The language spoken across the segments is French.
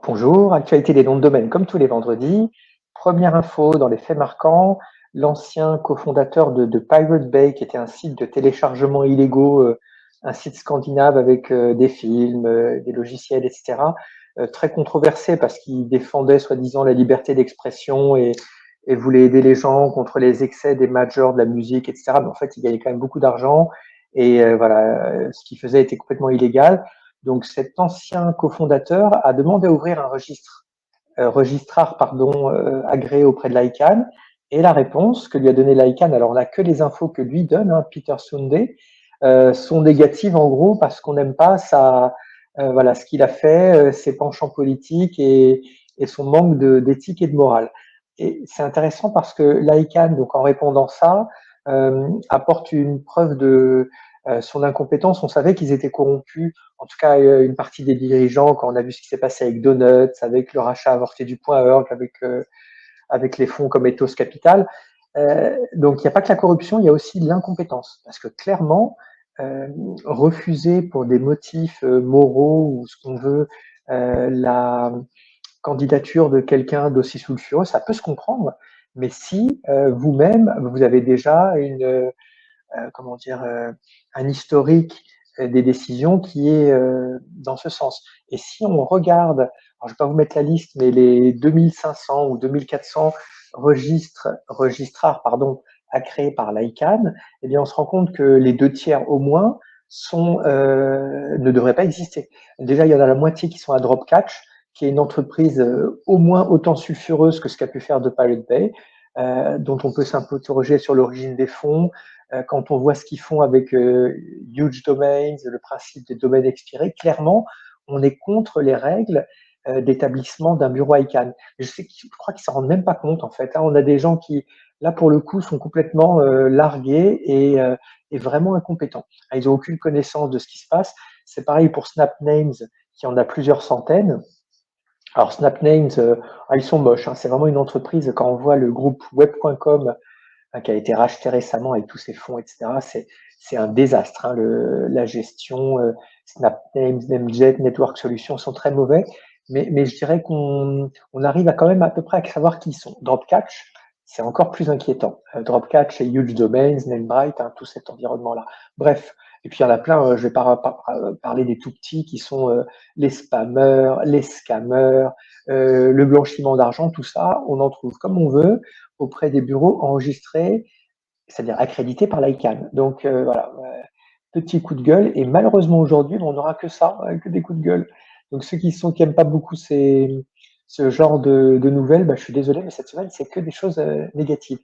Bonjour, actualité des noms de domaine comme tous les vendredis. Première info dans les faits marquants, l'ancien cofondateur de Pirate Bay, qui était un site de téléchargement illégaux, un site scandinave avec des films, des logiciels, etc. Très controversé parce qu'il défendait soi-disant la liberté d'expression et voulait aider les gens contre les excès des majors de la musique, etc. Mais en fait, il gagnait quand même beaucoup d'argent et voilà, ce qu'il faisait était complètement illégal. Donc cet ancien cofondateur a demandé à ouvrir un registraire agréé auprès de l'ICANN. Et la réponse que lui a donnée l'ICANN, alors on n'a que les infos que lui donne, hein, Peter Sunde, sont négatives en gros parce qu'on n'aime pas voilà, ce qu'il a fait, ses penchants politiques et son manque d'éthique et de morale. Et c'est intéressant parce que l'ICANN, donc en répondant ça, apporte une preuve de son incompétence. On savait qu'ils étaient corrompus, en tout cas une partie des dirigeants, quand on a vu ce qui s'est passé avec Donuts, avec le rachat avorté du .org, avec les fonds comme Ethos Capital. Donc il n'y a pas que la corruption, il y a aussi l'incompétence. Parce que clairement, euh, refuser pour des motifs moraux ou ce qu'on veut la candidature de quelqu'un d'aussi sulfureux, ça peut se comprendre. Mais si vous-même, vous avez déjà comment dire, un historique des décisions qui est dans ce sens. Et si on regarde, alors je ne vais pas vous mettre la liste, mais les 2500 ou 2400 registrars à créer par l'ICANN, eh bien on se rend compte que les 2 tiers au moins ne devraient pas exister. Déjà, il y en a la moitié qui sont à Dropcatch, qui est une entreprise au moins autant sulfureuse que ce qu'a pu faire de Pirate Bay, dont on peut s'interroger sur l'origine des fonds, quand on voit ce qu'ils font avec Huge Domains, le principe des domaines expirés, clairement, on est contre les règles d'établissement d'un bureau ICANN. Je crois qu'ils ne s'en rendent même pas compte, en fait. Hein. On a des gens qui, là, pour le coup, sont complètement largués et vraiment incompétents. Ils n'ont aucune connaissance de ce qui se passe. C'est pareil pour SnapNames, qui en a plusieurs centaines. Alors, SnapNames, ils sont moches. Hein. C'est vraiment une entreprise, quand on voit le groupe web.com qui a été racheté récemment avec tous ses fonds, etc. C'est un désastre. Hein, la gestion, SnapNames, Namejet, Network Solutions sont très mauvais, mais je dirais qu'on arrive quand même à peu près à savoir qui ils sont. Dropcatch, c'est encore plus inquiétant. Dropcatch et Huge Domains, Namebright, hein, tout cet environnement-là. Bref, et puis il y en a plein, je vais parler des tout petits qui sont les spammers, les scammers, le blanchiment d'argent, tout ça, on en trouve comme on veut auprès des bureaux enregistrés, c'est-à-dire accrédités par l'ICANN. Donc voilà, petit coup de gueule. Et malheureusement aujourd'hui, on n'aura que ça, que des coups de gueule. Donc ceux qui n'aiment pas beaucoup ce genre de nouvelles, je suis désolé, mais cette semaine, c'est que des choses négatives.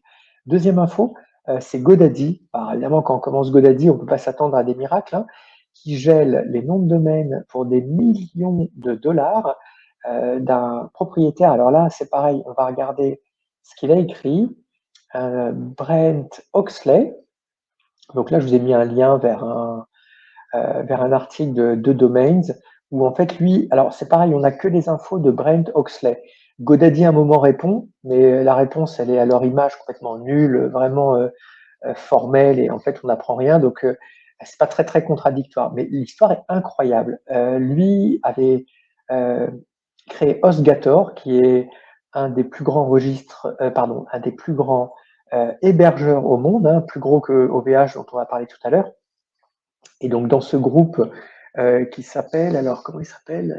Deuxième info, c'est GoDaddy. Alors évidemment, quand on commence GoDaddy, on ne peut pas s'attendre à des miracles, hein, qui gèle les noms de domaine pour des millions de dollars d'un propriétaire. Alors là, c'est pareil, on va regarder ce qu'il a écrit, Brent Oxley. Donc là, je vous ai mis un lien vers un article de Domains où en fait, lui, alors c'est pareil, on n'a que les infos de Brent Oxley. GoDaddy, à un moment, répond, mais la réponse, elle est à leur image complètement nulle, vraiment formelle, et en fait, on n'apprend rien. Donc, c'est pas très, très contradictoire. Mais l'histoire est incroyable. Lui avait créé HostGator, qui est un des plus grands registres, un des plus grands hébergeurs au monde, hein, plus gros que OVH dont on va parler tout à l'heure. Et donc dans ce groupe qui s'appelle, alors comment il s'appelle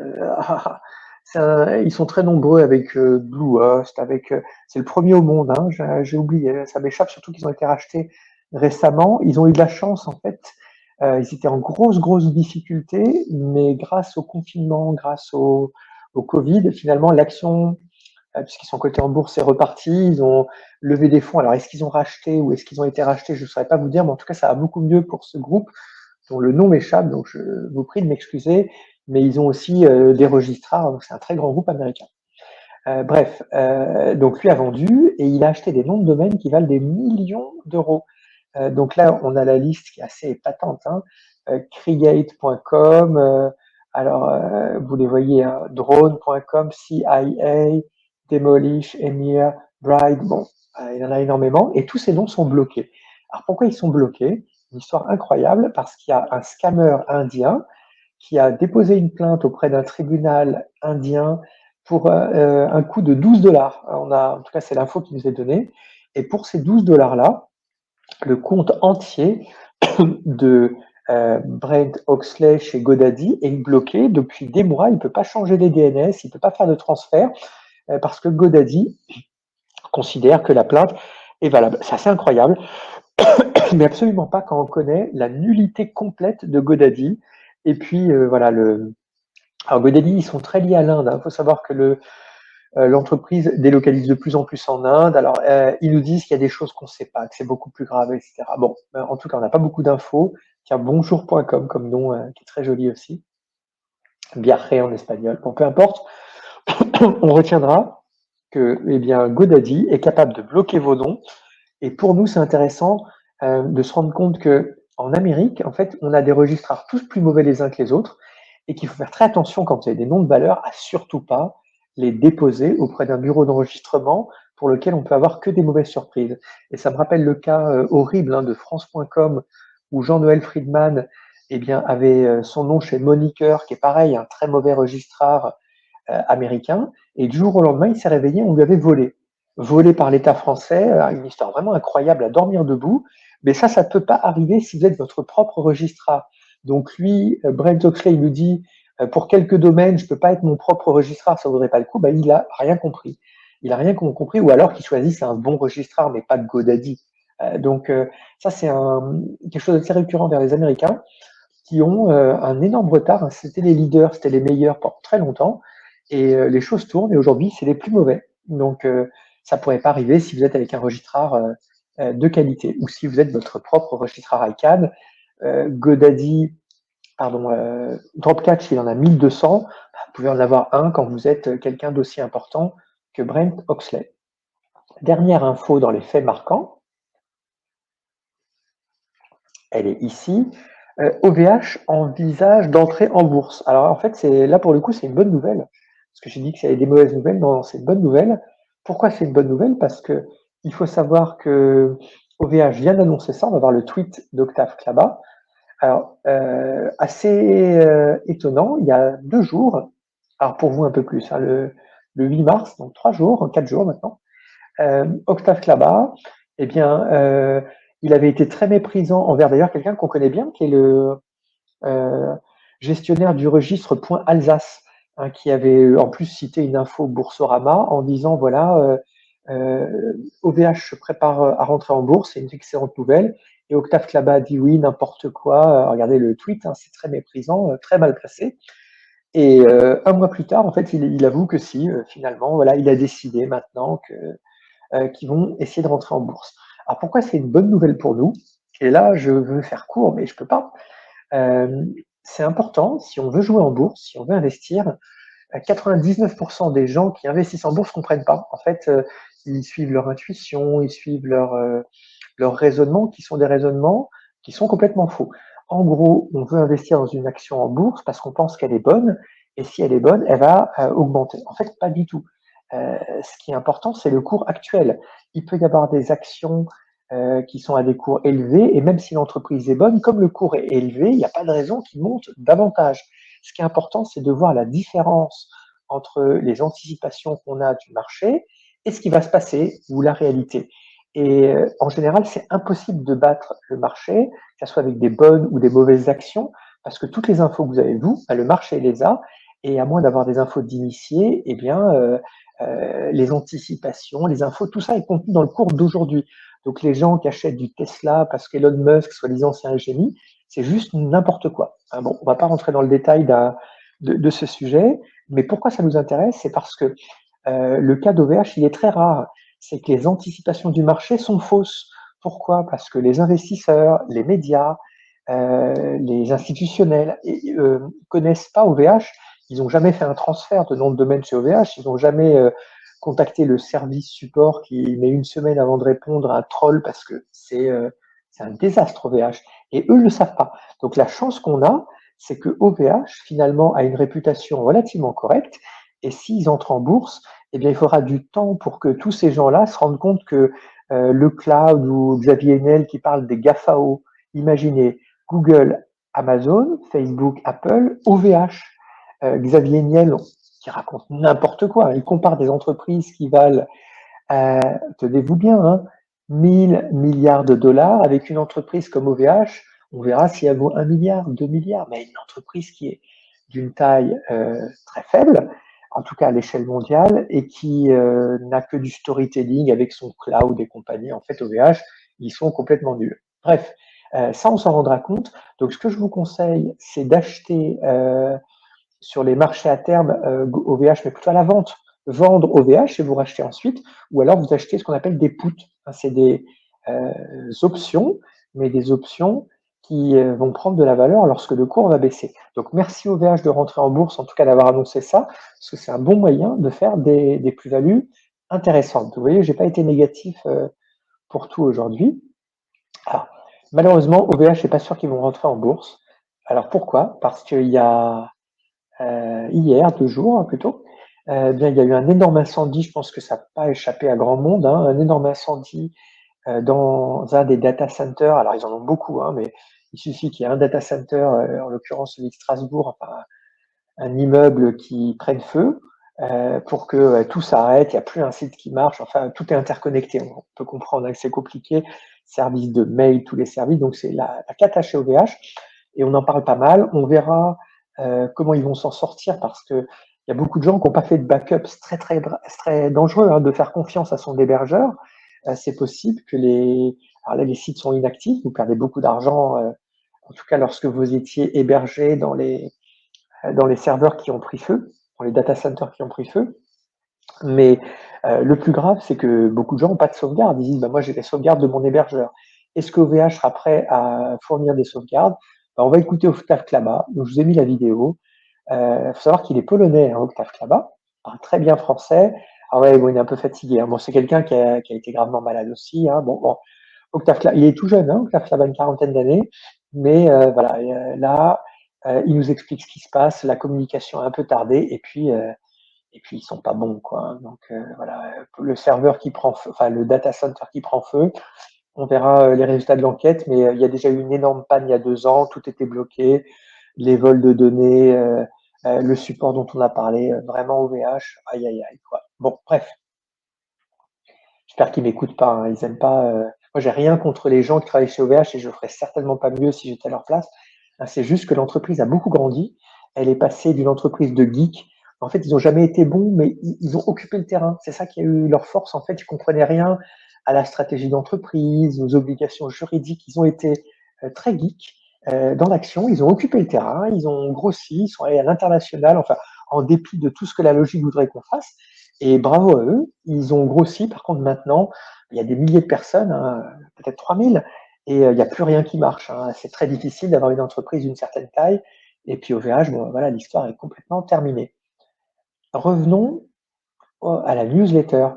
ils sont très nombreux avec Bluehost, c'est le premier au monde, hein, j'ai oublié, ça m'échappe, surtout qu'ils ont été rachetés récemment. Ils ont eu de la chance en fait. Ils étaient en grosse difficulté, mais grâce au confinement, au Covid, finalement l'action, puisqu'ils sont cotés en bourse, est repartie. Ils ont levé des fonds. Alors est-ce qu'ils ont racheté ou est-ce qu'ils ont été rachetés? Je ne saurais pas vous dire, mais en tout cas ça va beaucoup mieux pour ce groupe dont le nom m'échappe, donc je vous prie de m'excuser, mais ils ont aussi des registrars, donc c'est un très grand groupe américain. Bref, donc lui a vendu et il a acheté des noms de domaine qui valent des millions d'euros. Donc là, on a la liste qui est assez épatante, hein. Create.com, alors vous les voyez, hein, drone.com, CIA, Demolish, Emir, Bride, bon, il y en a énormément, et tous ces noms sont bloqués. Alors pourquoi ils sont bloqués? Une histoire incroyable, parce qu'il y a un scammer indien qui a déposé une plainte auprès d'un tribunal indien pour un coût de 12 dollars. En tout cas, c'est l'info qui nous est donnée. Et pour ces 12 dollars-là, le compte entier de Brent Oxley chez GoDaddy est bloqué depuis des mois. Il ne peut pas changer les DNS, il ne peut pas faire de transfert parce que GoDaddy considère que la plainte est valable. C'est assez incroyable, mais absolument pas quand on connaît la nullité complète de GoDaddy. Et puis voilà, alors GoDaddy, ils sont très liés à l'Inde. Il faut savoir que l'entreprise délocalise de plus en plus en Inde. Alors, ils nous disent qu'il y a des choses qu'on ne sait pas, que c'est beaucoup plus grave, etc. Bon, en tout cas, on n'a pas beaucoup d'infos. Tiens, bonjour.com comme nom, qui est très joli aussi. Viaje en espagnol. Bon, peu importe. On retiendra que, eh bien, GoDaddy est capable de bloquer vos noms. Et pour nous, c'est intéressant de se rendre compte que en Amérique, en fait, on a des registrars tous plus mauvais les uns que les autres et qu'il faut faire très attention quand vous avez des noms de valeur à surtout pas les déposer auprès d'un bureau d'enregistrement pour lequel on peut avoir que des mauvaises surprises. Et ça me rappelle le cas horrible de France.com où Jean-Noël Friedman eh bien, avait son nom chez Moniker, qui est pareil, un très mauvais registrar américain. Et du jour au lendemain, il s'est réveillé, on lui avait volé par l'État français, une histoire vraiment incroyable à dormir debout. Mais ça ne peut pas arriver si vous êtes votre propre registrar. Donc lui, Brent Oxley, il nous dit, pour quelques domaines, je ne peux pas être mon propre registrar, ça ne vaudrait pas le coup. Ben, il n'a rien compris. Il n'a rien compris, ou alors qu'il choisisse un bon registrar, mais pas de GoDaddy. Donc ça, c'est quelque chose d'assez récurrent vers les Américains qui ont un énorme retard. C'était les leaders, c'était les meilleurs pendant très longtemps. Et les choses tournent, et aujourd'hui, c'est les plus mauvais. Donc ça ne pourrait pas arriver si vous êtes avec un registrar de qualité, ou si vous êtes votre propre registrar ICANN. GoDaddy, Dropcatch, il en a 1200. Vous pouvez en avoir un quand vous êtes quelqu'un d'aussi important que Brent Oxley. Dernière info dans les faits marquants, elle est ici. OVH envisage d'entrer en bourse. Alors en fait, là pour le coup, c'est une bonne nouvelle. Parce que j'ai dit que c'était des mauvaises nouvelles. Non, c'est une bonne nouvelle. Pourquoi c'est une bonne nouvelle? Parce que il faut savoir que OVH vient d'annoncer ça. On va voir le tweet d'Octave Klaba. Alors, assez étonnant, il y a 2 jours, alors pour vous un peu plus, le 8 mars, donc 3 jours, 4 jours maintenant, Octave Klaba, eh bien, il avait été très méprisant envers d'ailleurs quelqu'un qu'on connaît bien, qui est le gestionnaire du registre Point Alsace, qui avait en plus cité une info Boursorama en disant voilà, OVH se prépare à rentrer en bourse, c'est une excellente nouvelle. Et Octave Klaba a dit oui, n'importe quoi. Regardez le tweet, c'est très méprisant, très mal placé. Et un mois plus tard, en fait, il avoue que si, finalement, voilà, il a décidé maintenant qu'ils vont essayer de rentrer en bourse. Alors pourquoi c'est une bonne nouvelle pour nous? Et là, je veux faire court, mais je peux pas. C'est important, si on veut jouer en bourse, si on veut investir, 99% des gens qui investissent en bourse ne comprennent pas. En fait, ils suivent leur intuition, ils suivent leur raisonnement, qui sont des raisonnements qui sont complètement faux. En gros, on veut investir dans une action en bourse parce qu'on pense qu'elle est bonne, et si elle est bonne, elle va augmenter. En fait, pas du tout. Ce qui est important, c'est le cours actuel. Il peut y avoir des actions qui sont à des cours élevés, et même si l'entreprise est bonne, comme le cours est élevé, il n'y a pas de raison qu'il monte davantage. Ce qui est important, c'est de voir la différence entre les anticipations qu'on a du marché et ce qui va se passer, ou la réalité. Et en général, c'est impossible de battre le marché, que ce soit avec des bonnes ou des mauvaises actions, parce que toutes les infos que vous avez, vous, le marché les a, et à moins d'avoir des infos d'initiés, eh bien, les anticipations, les infos, tout ça est contenu dans le cours d'aujourd'hui. Donc les gens qui achètent du Tesla parce qu'Elon Musk, soi-disant, c'est un génie, c'est juste n'importe quoi. Bon, on va pas rentrer dans le détail de ce sujet, mais pourquoi ça nous intéresse? C'est parce que le cas d'OVH, il est très rare. C'est que les anticipations du marché sont fausses. Pourquoi? Parce que les investisseurs, les médias, les institutionnels connaissent pas OVH. Ils n'ont jamais fait un transfert de nom de domaine chez OVH. Ils n'ont jamais contacté le service support qui met une semaine avant de répondre à un troll parce que c'est un désastre OVH. Et eux ne le savent pas. Donc la chance qu'on a, c'est que OVH finalement a une réputation relativement correcte. Et s'ils entrent en bourse, eh bien, il faudra du temps pour que tous ces gens-là se rendent compte que le cloud ou Xavier Niel qui parle des GAFAO, imaginez Google, Amazon, Facebook, Apple, OVH. Xavier Niel, qui raconte n'importe quoi. Il compare des entreprises qui valent, tenez-vous bien, hein, 1000 milliards de dollars avec une entreprise comme OVH. On verra si elle vaut 1 milliard, 2 milliards, mais une entreprise qui est d'une taille très faible, en tout cas à l'échelle mondiale, et qui n'a que du storytelling avec son cloud et compagnie. En fait, OVH, ils sont complètement nuls. Bref, ça, on s'en rendra compte. Donc, ce que je vous conseille, c'est d'acheter sur les marchés à terme OVH, mais plutôt à la vente. Vendre OVH et vous rachetez ensuite, ou alors vous achetez ce qu'on appelle des puts. C'est des options, mais des options qui vont prendre de la valeur lorsque le cours va baisser. Donc merci OVH de rentrer en bourse, en tout cas d'avoir annoncé ça, parce que c'est un bon moyen de faire des plus-values intéressantes. Vous voyez, j'ai pas été négatif pour tout aujourd'hui. Alors, malheureusement, OVH n'est pas sûr qu'ils vont rentrer en bourse. Alors pourquoi? Parce qu'il y a hier, 2 jours plutôt, bien, il y a eu un énorme incendie, je pense que ça n'a pas échappé à grand monde, hein, un énorme incendie dans un des data centers. Alors, ils en ont beaucoup, hein, mais il suffit qu'il y ait un data center, en l'occurrence celui de Strasbourg, enfin, un immeuble qui prenne feu pour que tout s'arrête, il n'y a plus un site qui marche, enfin, tout est interconnecté. On peut comprendre que c'est compliqué, service de mail, tous les services, donc c'est la cata chez OVH, et on en parle pas mal. On verra comment ils vont s'en sortir parce que il y a beaucoup de gens qui n'ont pas fait de backup. C'est très dangereux hein, de faire confiance à son hébergeur. C'est possible que alors là, les sites sont inactifs, vous perdez beaucoup d'argent, en tout cas lorsque vous étiez hébergé dans les serveurs qui ont pris feu, dans les data centers qui ont pris feu. Mais le plus grave, c'est que beaucoup de gens n'ont pas de sauvegarde. Ils disent, bah, moi j'ai les sauvegardes de mon hébergeur. Est-ce que OVH sera prêt à fournir des sauvegardes? On va écouter Octave Klaba. Donc, je vous ai mis la vidéo. Faut savoir qu'il est polonais, hein, Octave Klaba. Il parle très bien français. Ah ouais, bon, il est un peu fatigué. Hein. Bon, c'est quelqu'un qui a été gravement malade aussi. Hein. Bon, Octave Klaba, il est tout jeune, hein, Octave Klaba a une quarantaine d'années. Mais voilà, là, il nous explique ce qui se passe. La communication a un peu tardé. Et puis ils sont pas bons, quoi. Hein. Donc voilà, le serveur qui prend feu, enfin le data center qui prend feu, on verra les résultats de l'enquête, mais il y a déjà eu une énorme panne il y a 2 ans, tout était bloqué, les vols de données, le support dont on a parlé, vraiment OVH, aïe aïe aïe quoi. Bon, bref, j'espère qu'ils m'écoutent pas, hein, ils aiment pas. Moi, j'ai rien contre les gens qui travaillent chez OVH et je ferais certainement pas mieux si j'étais à leur place. Hein, c'est juste que l'entreprise a beaucoup grandi. Elle est passée d'une entreprise de geeks. En fait, ils n'ont jamais été bons, mais ils ont occupé le terrain. C'est ça qui a eu leur force. En fait, ils comprenaient rien à la stratégie d'entreprise, aux obligations juridiques. Ils ont été très geeks dans l'action. Ils ont occupé le terrain. Ils ont grossi. Ils sont allés à l'international. Enfin, en dépit de tout ce que la logique voudrait qu'on fasse. Et bravo à eux, ils ont grossi. Par contre, maintenant, il y a des milliers de personnes, hein, peut-être 3000, et il n'y a plus rien qui marche. Hein. C'est très difficile d'avoir une entreprise d'une certaine taille. Et puis OVH, bon, voilà, l'histoire est complètement terminée. Revenons à la newsletter.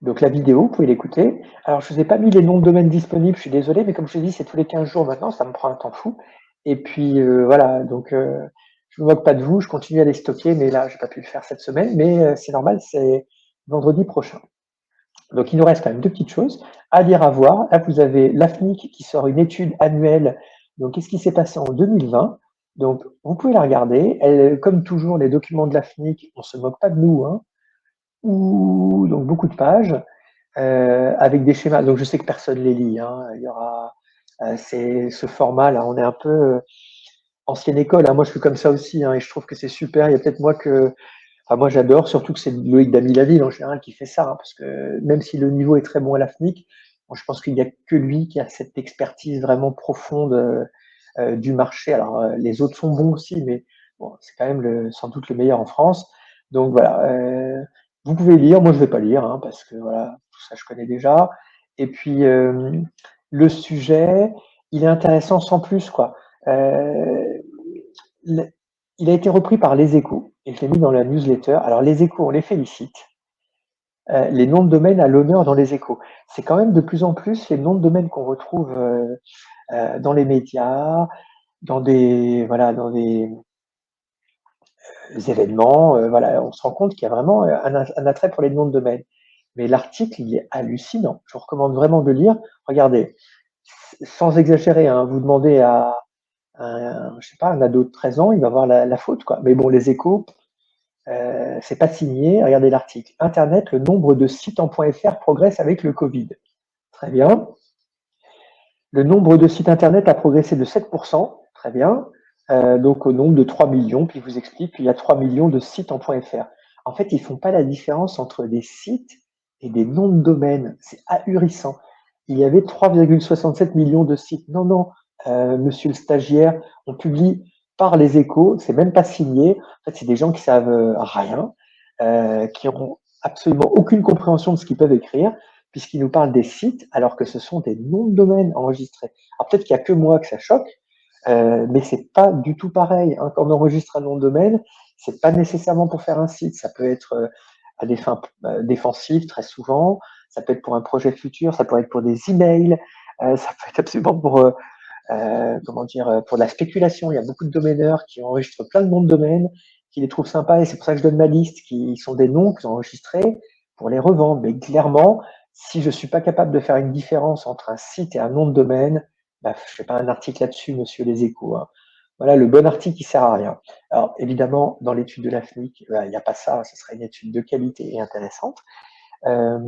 Donc la vidéo, vous pouvez l'écouter. Alors, je ne vous ai pas mis les noms de domaines disponibles, je suis désolé, mais comme je l'ai dit, c'est tous les 15 jours maintenant, ça me prend un temps fou. Et puis voilà, donc je ne me moque pas de vous, je continue à les stocker, mais là, je n'ai pas pu le faire cette semaine, mais c'est normal, c'est vendredi prochain. Donc il nous reste quand même 2 petites choses à lire, à voir. Là, vous avez l'AFNIC qui sort une étude annuelle. Donc, qu'est-ce qui s'est passé en 2020? Donc, vous pouvez la regarder. Elle, comme toujours, les documents de l'AFNIC, on ne se moque pas de nous, hein, ou donc beaucoup de pages avec des schémas. Donc, je sais que personne les lit. Hein. Il y aura c'est ce format-là. On est un peu ancienne école. Hein. Moi, je suis comme ça aussi, hein, et je trouve que c'est super. Il y a peut-être moi que Enfin, moi, j'adore, surtout que c'est Loïc Damilaville en général qui fait ça, hein, parce que même si le niveau est très bon à l'AFNIC, bon, je pense qu'il n'y a que lui qui a cette expertise vraiment profonde du marché. Alors, les autres sont bons aussi, mais bon, c'est quand même sans doute le meilleur en France. Donc voilà, vous pouvez lire, moi je ne vais pas lire, hein, parce que voilà, tout ça je connais déjà. Et puis, le sujet, il est intéressant sans plus, quoi. Il a été repris par Les Échos et je l'ai mis dans la newsletter. Alors Les Échos, on les félicite. Les noms de domaine à l'honneur dans Les Échos. C'est quand même de plus en plus les noms de domaine qu'on retrouve dans les médias, dans des événements. Voilà, on se rend compte qu'il y a vraiment un attrait pour les noms de domaine. Mais l'article, il est hallucinant. Je vous recommande vraiment de le lire. Regardez, sans exagérer, hein, vous demandez à je sais pas, un ado de 13 ans, il va voir la faute, quoi. Mais bon, les Échos, c'est pas signé. Regardez l'article. Internet, le nombre de sites en .fr progresse avec le Covid. Très bien. Le nombre de sites Internet a progressé de 7%. Très bien. Donc au nombre de 3 millions. Puis il vous explique qu'il y a 3 millions de sites en .fr. En fait, ils font pas la différence entre des sites et des noms de domaine. C'est ahurissant. Il y avait 3,67 millions de sites. Non, non, monsieur le stagiaire, on publie par les Échos, c'est même pas signé. En fait, c'est des gens qui savent rien, qui ont absolument aucune compréhension de ce qu'ils peuvent écrire, puisqu'ils nous parlent des sites, alors que ce sont des noms de domaine enregistrés. Alors peut-être qu'il n'y a que moi que ça choque, mais c'est pas du tout pareil, hein. Quand on enregistre un nom de domaine, c'est pas nécessairement pour faire un site. Ça peut être à des fins défensives très souvent. Ça peut être pour un projet futur. Ça peut être pour des emails. Ça peut être absolument pour comment dire, pour de la spéculation. Il y a beaucoup de domaineurs qui enregistrent plein de noms de domaine, qui les trouvent sympas, et c'est pour ça que je donne ma liste, qui sont des noms qu'ils ont enregistrés pour les revendre. Mais clairement, si je suis pas capable de faire une différence entre un site et un nom de domaine, bah, je fais pas un article là-dessus, monsieur les Échos, hein. Voilà, le bon article qui sert à rien. Alors, évidemment, dans l'étude de la FNIC, il n'y a pas ça, ce serait une étude de qualité et intéressante. Euh,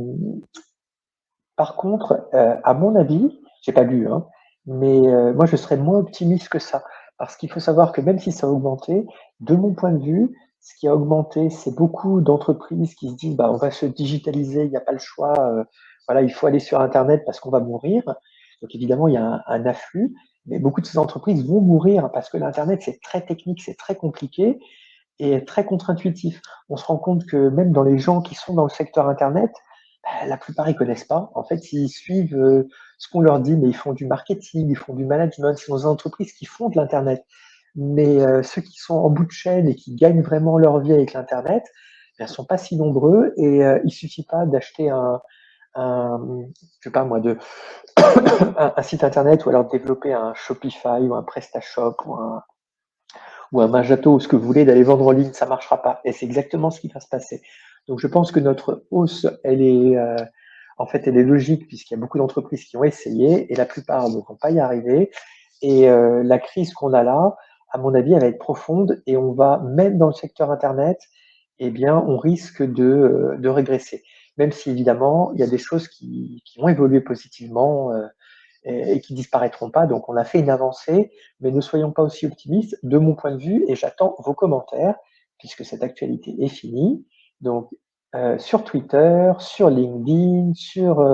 Par contre, à mon avis, j'ai pas lu, hein, mais moi je serais moins optimiste que ça. Parce qu'il faut savoir que même si ça a augmenté, de mon point de vue, ce qui a augmenté, c'est beaucoup d'entreprises qui se disent bah, on va se digitaliser, il n'y a pas le choix, voilà, il faut aller sur Internet parce qu'on va mourir. Donc évidemment, il y a un afflux, mais beaucoup de ces entreprises vont mourir parce que l'Internet, c'est très technique, c'est très compliqué et très contre-intuitif. On se rend compte que même dans les gens qui sont dans le secteur Internet, la plupart ils connaissent pas. En fait, ils suivent ce qu'on leur dit, mais ils font du marketing, ils font du management. C'est dans des entreprises qui font de l'internet. Mais ceux qui sont en bout de chaîne et qui gagnent vraiment leur vie avec l'internet, ne sont pas si nombreux et il suffit pas d'acheter un, je sais pas moi, un site internet ou alors de développer un Shopify ou un PrestaShop ou un Magento ou ce que vous voulez d'aller vendre en ligne, ça marchera pas. Et c'est exactement ce qui va se passer. Donc je pense que notre hausse, elle est en fait, elle est logique puisqu'il y a beaucoup d'entreprises qui ont essayé et la plupart ne vont pas y arriver. Et la crise qu'on a là, à mon avis, elle va être profonde et on va, même dans le secteur Internet, eh bien, on risque de régresser. Même si évidemment, il y a des choses qui vont évoluer positivement et qui disparaîtront pas. Donc, on a fait une avancée, mais ne soyons pas aussi optimistes de mon point de vue et j'attends vos commentaires puisque cette actualité est finie. Donc, sur Twitter, sur LinkedIn, sur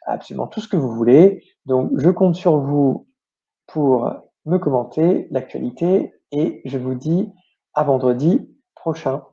absolument tout ce que vous voulez. Donc, je compte sur vous pour me commenter l'actualité et je vous dis à vendredi prochain.